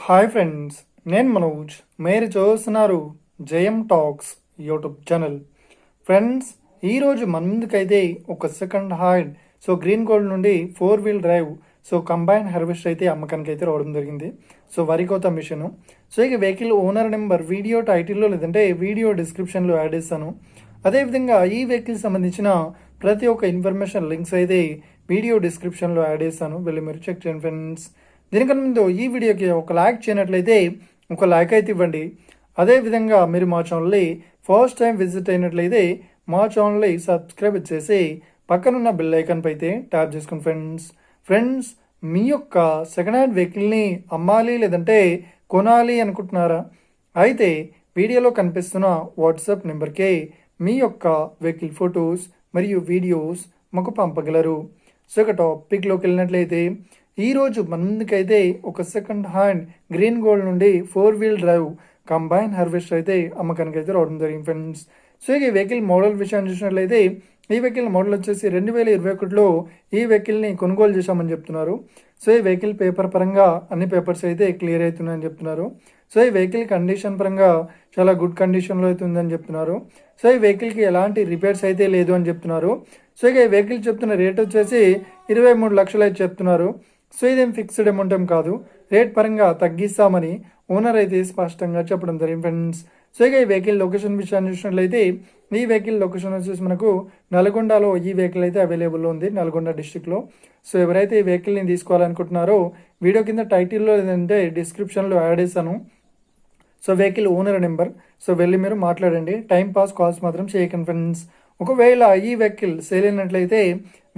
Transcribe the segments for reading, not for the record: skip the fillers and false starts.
Hi friends, నేను మనోజ్. మీరు చూస్తున్నారు జయం టాక్స్ యూట్యూబ్ ఛానల్. ఫ్రెండ్స్, ఈరోజు మన ముందుకైతే ఒక సెకండ్ హ్యాండ్ గ్రీన్ గోల్డ్ నుండి 4-wheel డ్రైవ్ కంబైన్ హార్వెస్టర్ అయితే అమ్మకానికి అయితే రావడం జరిగింది. వరి కోత మిషన్. ఇక వెహికల్ ఓనర్ నెంబర్ వీడియో టైటిల్లో లేదంటే వీడియో డిస్క్రిప్షన్లో యాడ్ చేస్తాను. అదేవిధంగా ఈ వెహికల్ సంబంధించిన ప్రతి ఒక్క ఇన్ఫర్మేషన్ లింక్స్ అయితే వీడియో డిస్క్రిప్షన్లో యాడ్ చేస్తాను, వెళ్ళి మీరు చెక్ చేయండి ఫ్రెండ్స్. దీనికన్నా ముందు ఈ వీడియోకి ఒక లైక్ చేయనట్లయితే ఒక లైక్ అయితే ఇవ్వండి. అదేవిధంగా మీరు మా ఛానల్ని ఫస్ట్ టైం విజిట్ అయినట్లయితే మా ఛానల్ని సబ్స్క్రైబ్ చేసి పక్కనున్న బెల్ ఐకాన్ అయితే ట్యాప్ చేసుకోండి ఫ్రెండ్స్. మీ యొక్క సెకండ్ హ్యాండ్ వెహికల్ని అమ్మాలి లేదంటే కొనాలి అనుకుంటున్నారా? అయితే వీడియోలో కనిపిస్తున్న వాట్సాప్ నెంబర్కే మీ యొక్క వెహికల్ ఫొటోస్ మరియు వీడియోస్ మాకు పంపగలరు. ఇక టాపిక్లోకి వెళ్ళినట్లయితే ఈరోజు మన ముందుకైతే ఒక సెకండ్ హ్యాండ్ గ్రీన్ గోల్డ్ నుండి 4-wheel డ్రైవ్ కంబైన్ హార్వెస్టర్ అయితే అమ్మకానికి అయితే రావడం జరిగింది ఫ్రెండ్స్. ఇక ఈ వెహికల్ మోడల్ విషయాన్ని చూసినట్లయితే ఈ వెహికల్ మోడల్ వచ్చేసి 2021లో ఈ వెహికల్ని కొనుగోలు చేశామని చెప్తున్నారు. ఈ వెహికల్ పేపర్ పరంగా అన్ని పేపర్స్ అయితే క్లియర్ అవుతున్నాయని చెప్తున్నారు. ఈ వెహికల్ కండిషన్ పరంగా చాలా గుడ్ కండిషన్లో అయితే ఉందని చెప్తున్నారు. ఈ వెహికల్కి ఎలాంటి రిపేర్స్ అయితే లేదు అని చెప్తున్నారు. ఇక ఈ వెహికల్ చెప్తున్న రేట్ వచ్చేసి 23 లక్షలు అయితే చెప్తున్నారు. ఇదేం ఫిక్స్డ్ అమౌంట్ ఏం కాదు, రేట్ పరంగా తగ్గిస్తామని ఓనర్ అయితే స్పష్టంగా చెప్పడం జరిగింది ఫ్రెండ్స్. ఇక ఈ వెహికల్ లొకేషన్ విషయాన్ని చూసినట్లయితే ఈ వెహికల్ లొకేషన్ వచ్చేసి మనకు నల్గొండలో ఈ వెహికల్ అయితే అవైలబుల్లో ఉంది, నల్గొండ డిస్టిక్లో. ఎవరైతే ఈ వెహికల్ని తీసుకోవాలనుకుంటున్నారో వీడియో కింద టైటిల్లో లేదంటే డిస్క్రిప్షన్లో యాడ్ చేశాను వెహికల్ ఓనర్ నెంబర్. వెళ్ళి మీరు మాట్లాడండి, టైం పాస్ కాల్స్ మాత్రం చేయకండి ఫ్రెండ్స్. ఒకవేళ ఈ వెహికల్ సేల్ అయినట్లయితే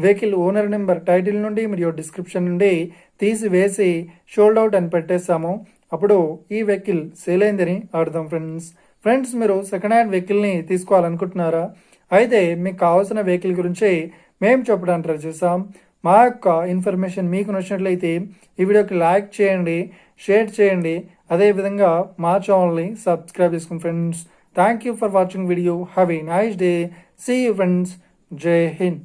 వెహికల్ ఓనర్ నెంబర్ టైటిల్ నుండి మరియు డిస్క్రిప్షన్ నుండి తీసివేసి షోల్డ్ అవుట్ అని పెట్టేస్తాము. అప్పుడు ఈ వెహికల్ సేల్ అయిందని అర్థం ఫ్రెండ్స్. మీరు సెకండ్ హ్యాండ్ వెహికల్ని తీసుకోవాలనుకుంటున్నారా? అయితే మీకు కావాల్సిన వెహికల్ గురించి మేము చెప్పడానికి ట్రై చేస్తాం. మా యొక్క ఇన్ఫర్మేషన్ మీకు నచ్చినట్లయితే ఈ వీడియోకి లైక్ చేయండి, షేర్ చేయండి, అదేవిధంగా మా ఛానల్ని సబ్స్క్రైబ్ చేసుకోండి friends. Thank you for watching video. Have a nice day. See you friends. Jai Hind.